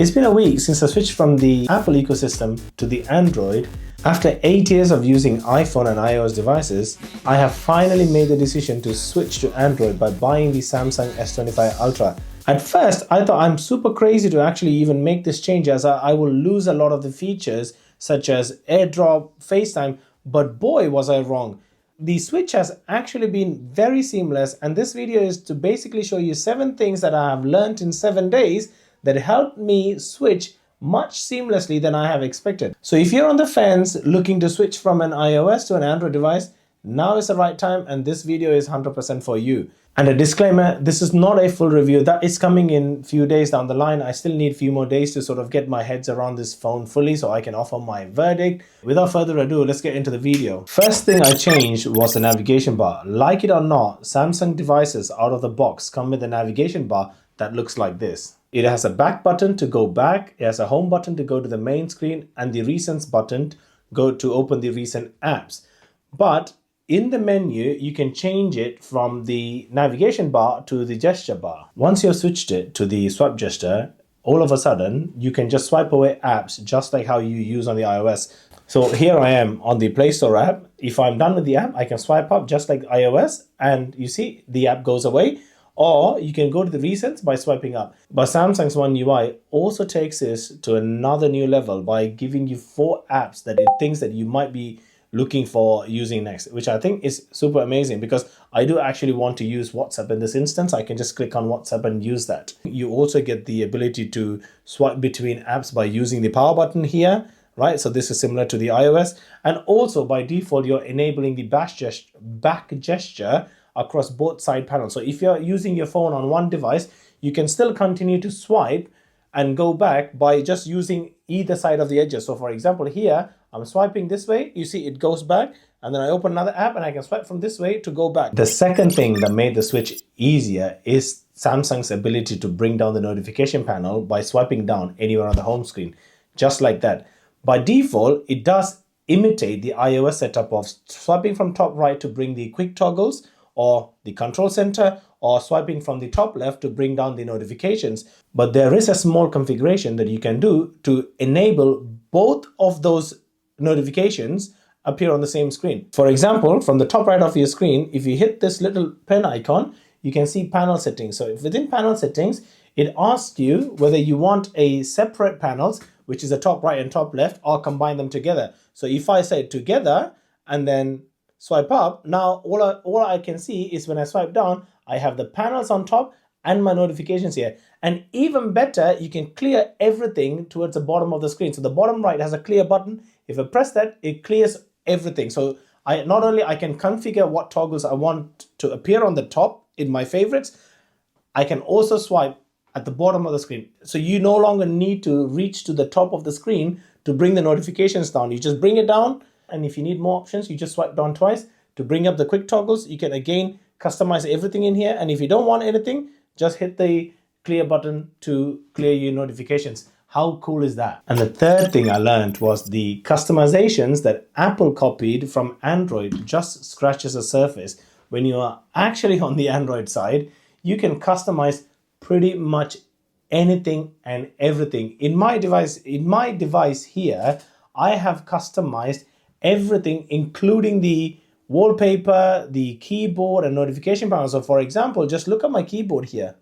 It's been a week since I switched from the Apple ecosystem to the Android. After 8 years of using iPhone and iOS devices, I have finally made the decision to switch to Android by buying the Samsung S25 Ultra. At first, I thought I'm super crazy to actually even make this change, as I will lose a lot of the features such as AirDrop, Facetime, but boy was I wrong. The switch has actually been very seamless, and this video is to basically show you 7 things that I have learned in 7 days that helped me switch much seamlessly than I have expected. So if you're on the fence looking to switch from an iOS to an Android device, now is the right time, and this video is 100% for you. And a disclaimer, this is not a full review. That is coming in few days down the line. I still need a few more days to sort of get my heads around this phone fully so I can offer my verdict. Without further ado, let's get into the video. First thing I changed was the navigation bar. Like it or not, Samsung devices out of the box come with a navigation bar that looks like this. It has a back button to go back, it has a home button to go to the main screen, and the recents button to open the recent apps. But in the menu, you can change it from the navigation bar to the gesture bar. Once you've switched it to the swipe gesture, all of a sudden, you can just swipe away apps just like how you use on the iOS. So here I am on the Play Store app. If I'm done with the app, I can swipe up just like iOS, and you see the app goes away. Or you can go to the recents by swiping up. But Samsung's One UI also takes this to another new level by giving you 4 apps that it thinks that you might be looking for using next, which I think is super amazing, because I do actually want to use WhatsApp in this instance. I can just click on WhatsApp and use that. You also get the ability to swipe between apps by using the power button here, right? So this is similar to the iOS. And also by default, you're enabling the back gesture across both side panels. So if you're using your phone on one device, you can still continue to swipe and go back by just using either side of the edges. So for example, here I'm swiping this way, you see it goes back, and then I open another app and I can swipe from this way to go back. The second thing that made the switch easier is Samsung's ability to bring down the notification panel by swiping down anywhere on the home screen, just like that. By default, it does imitate the iOS setup of swiping from top right to bring the quick toggles, or the control center, or swiping from the top left to bring down the notifications. But there is a small configuration that you can do to enable both of those notifications appear on the same screen. For example, from the top right of your screen, if you hit this little pen icon, you can see panel settings. So if within panel settings, it asks you whether you want a separate panels, which is the top right and top left, or combine them together. So if I say together and then swipe up, now all I can see is when I swipe down, I have the panels on top and my notifications here. And even better, you can clear everything towards the bottom of the screen. So the bottom right has a clear button. If I press that, it clears everything. So not only I can configure what toggles I want to appear on the top in my favorites, I can also swipe at the bottom of the screen. So you no longer need to reach to the top of the screen to bring the notifications down. You just bring it down, and if you need more options, you just swipe down twice to bring up the quick toggles. You can again customize everything in here, and if you don't want anything, just hit the clear button to clear your notifications. How cool is that? And the third thing I learned was the customizations that Apple copied from Android just scratches the surface. When you are actually on the Android side, you can customize pretty much anything and everything. In my device here, I have customized everything, including the wallpaper, the keyboard, and notification panel. So for example, just look at my keyboard here.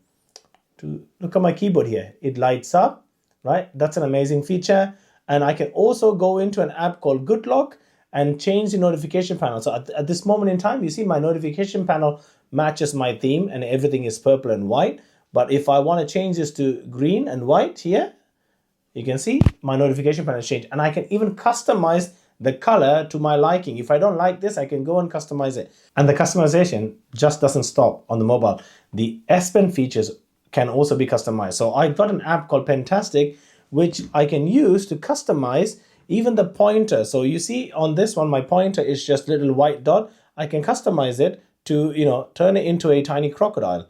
It lights up, right? That's an amazing feature. And I can also go into an app called Good Lock and change the notification panel. So at this moment in time, you see my notification panel matches my theme and everything is purple and white. But if I want to change this to green and white here, you can see my notification panel changed, and I can even customize the color to my liking. If I don't like this, I can go and customize it. And the customization just doesn't stop on the mobile. The S Pen features can also be customized. So I got an app called Pentastic, which I can use to customize even the pointer. So you see on this one, my pointer is just little white dot. I can customize it to, turn it into a tiny crocodile.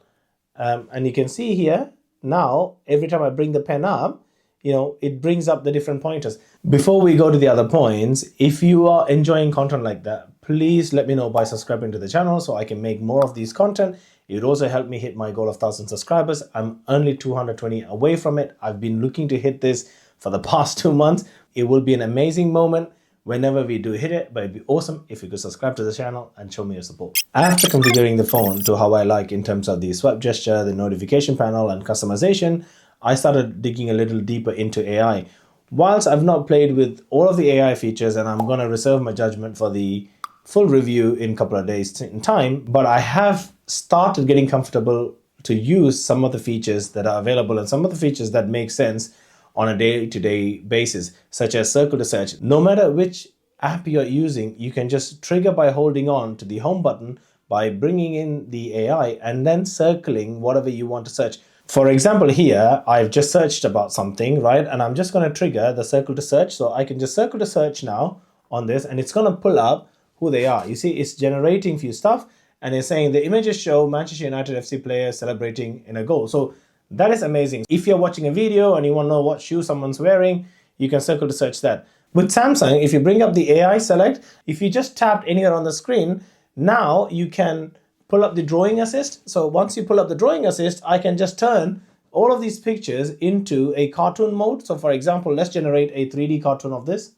And you can see here now, every time I bring the pen up, it brings up the different pointers. Before we go to the other points, if you are enjoying content like that, please let me know by subscribing to the channel so I can make more of these content. It would also help me hit my goal of 1,000 subscribers. I'm only 220 away from it. I've been looking to hit this for the past 2 months. It will be an amazing moment whenever we do hit it, but it'd be awesome if you could subscribe to the channel and show me your support. After configuring the phone to how I like in terms of the swipe gesture, the notification panel and customization, I started digging a little deeper into AI. Whilst I've not played with all of the AI features, and I'm going to reserve my judgment for the full review in a couple of days in time, but I have started getting comfortable to use some of the features that are available and some of the features that make sense on a day-to-day basis, such as circle to search. No matter which app you're using, you can just trigger by holding on to the home button by bringing in the AI and then circling whatever you want to search. For example, here, I've just searched about something, right? And I'm just going to trigger the circle to search. So I can just circle to search now on this, and it's going to pull up who they are. You see, it's generating few stuff, and it's saying the images show Manchester United FC players celebrating in a goal. So that is amazing. If you're watching a video and you want to know what shoe someone's wearing, you can circle to search that. With Samsung, if you bring up the AI select, if you just tapped anywhere on the screen, now you can pull up the drawing assist. So once you pull up the drawing assist, I can just turn all of these pictures into a cartoon mode. So for example, let's generate a 3D cartoon of this.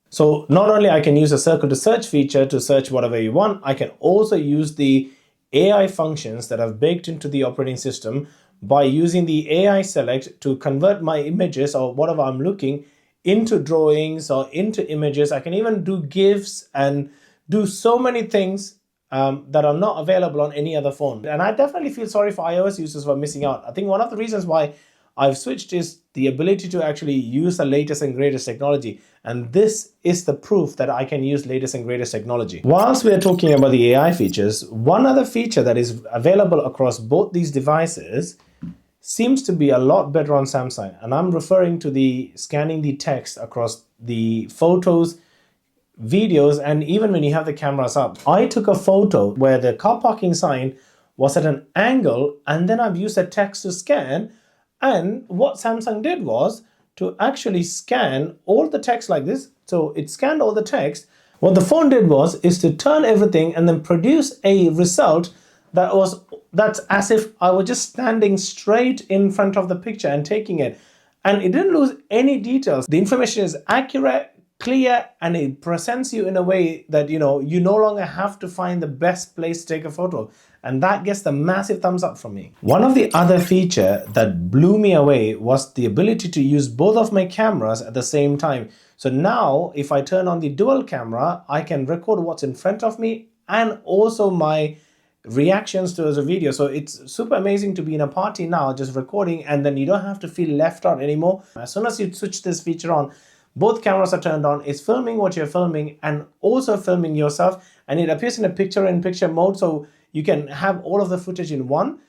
So not only I can use a circle to search feature to search whatever you want, I can also use the AI functions that I've baked into the operating system by using the AI select to convert my images or whatever I'm looking into drawings or into images. I can even do GIFs and do so many things that are not available on any other phone. And I definitely feel sorry for iOS users for missing out. I think one of the reasons why I've switched is the ability to actually use the latest and greatest technology. And this is the proof that I can use latest and greatest technology. Whilst we are talking about the AI features, one other feature that is available across both these devices seems to be a lot better on Samsung. And I'm referring to the scanning the text across the photos, videos, and even when you have the cameras up. I took a photo where the car parking sign was at an angle, and then I've used the text to scan. And what Samsung did was to actually scan all the text like this. So it scanned all the text. What the phone did is to turn everything and then produce a result that's as if I was just standing straight in front of the picture and taking it. And it didn't lose any details. The information is accurate, clear, and it presents you in a way that you no longer have to find the best place to take a photo. And that gets the massive thumbs up from me. One of the other feature that blew me away was the ability to use both of my cameras at the same time. So now if I turn on the dual camera, I can record what's in front of me and also my reactions to the video. So it's super amazing to be in a party now just recording, and then you don't have to feel left out anymore. As soon as you switch this feature on, both cameras are turned on. It's filming what you're filming and also filming yourself, and it appears in a picture-in-picture mode, so you can have all of the footage in one.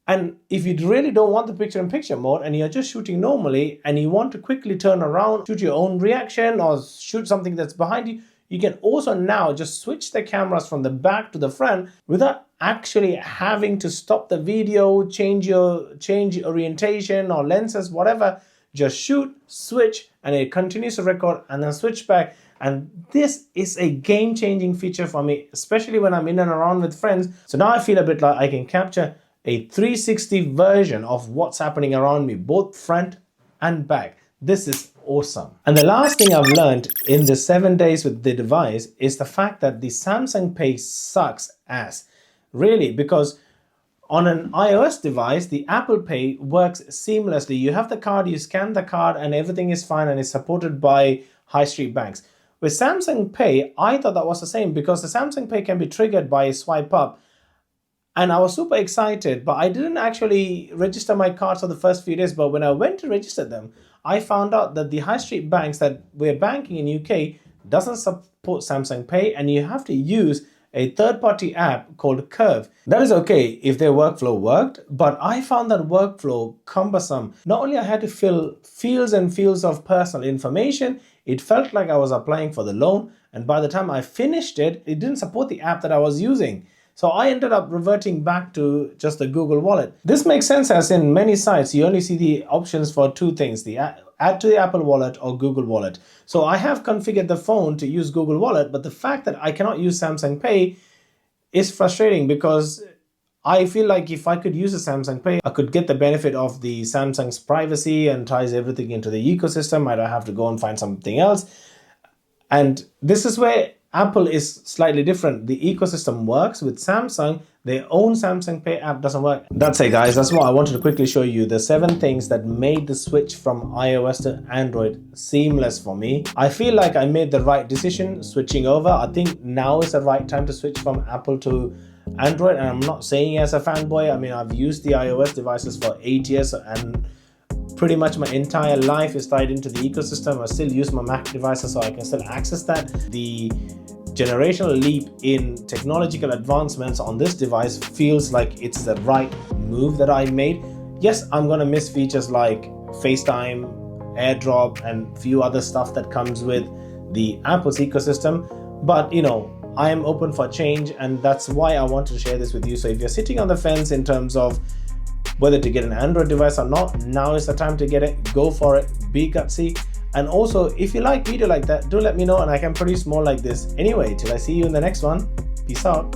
And if you really don't want the picture-in-picture mode and you're just shooting normally and you want to quickly turn around, shoot your own reaction or shoot something that's behind you, you can also now just switch the cameras from the back to the front without actually having to stop the video, change orientation or lenses, whatever. Just shoot, switch, and it continues to record and then switch back. And this is a game-changing feature for me, especially when I'm in and around with friends. So now I feel a bit like I can capture a 360 version of what's happening around me, both front and back. This is awesome. And the last thing I've learned in the 7 days with the device is the fact that the Samsung Pay sucks ass. Really, because on an iOS device, the Apple Pay works seamlessly. You have the card, you scan the card, and everything is fine and is supported by high street banks. With Samsung Pay, I thought that was the same because the Samsung Pay can be triggered by a swipe up. And I was super excited, but I didn't actually register my cards for the first few days. But when I went to register them, I found out that the high street banks that we're banking in UK doesn't support Samsung Pay, and you have to use a third-party app called Curve. That is okay if their workflow worked, but I found that workflow cumbersome. Not only I had to fill fields and fields of personal information, it felt like I was applying for the loan, and by the time I finished it, it didn't support the app that I was using. So I ended up reverting back to just the Google Wallet. This makes sense as in many sites, you only see the options for two things, the add to the Apple Wallet or Google Wallet. So I have configured the phone to use Google Wallet, but the fact that I cannot use Samsung Pay is frustrating because I feel like if I could use a Samsung Pay, I could get the benefit of the Samsung's privacy and ties everything into the ecosystem. I don't have to go and find something else. And this is where Apple is slightly different. The ecosystem works with Samsung. Their own Samsung Pay app doesn't work. That's it, guys. That's what I wanted to quickly show you. The 7 things that made the switch from iOS to Android seamless for me. I feel like I made the right decision switching over. I think now is the right time to switch from Apple to Android. And I'm not saying as a fanboy. I mean, I've used the iOS devices for 8 years and pretty much my entire life is tied into the ecosystem. I still use my Mac devices, so I can still access that. The generational leap in technological advancements on this device feels like it's the right move that I made. Yes, I'm gonna miss features like FaceTime, AirDrop, and few other stuff that comes with the Apple's ecosystem, but you know, I am open for change, and that's why I want to share this with you. So if you're sitting on the fence in terms of whether to get an Android device or not, now is the time to get it. Go for it, be gutsy. And also, if you like video like that, do let me know and I can produce more like this. Anyway, till I see you in the next one, peace out.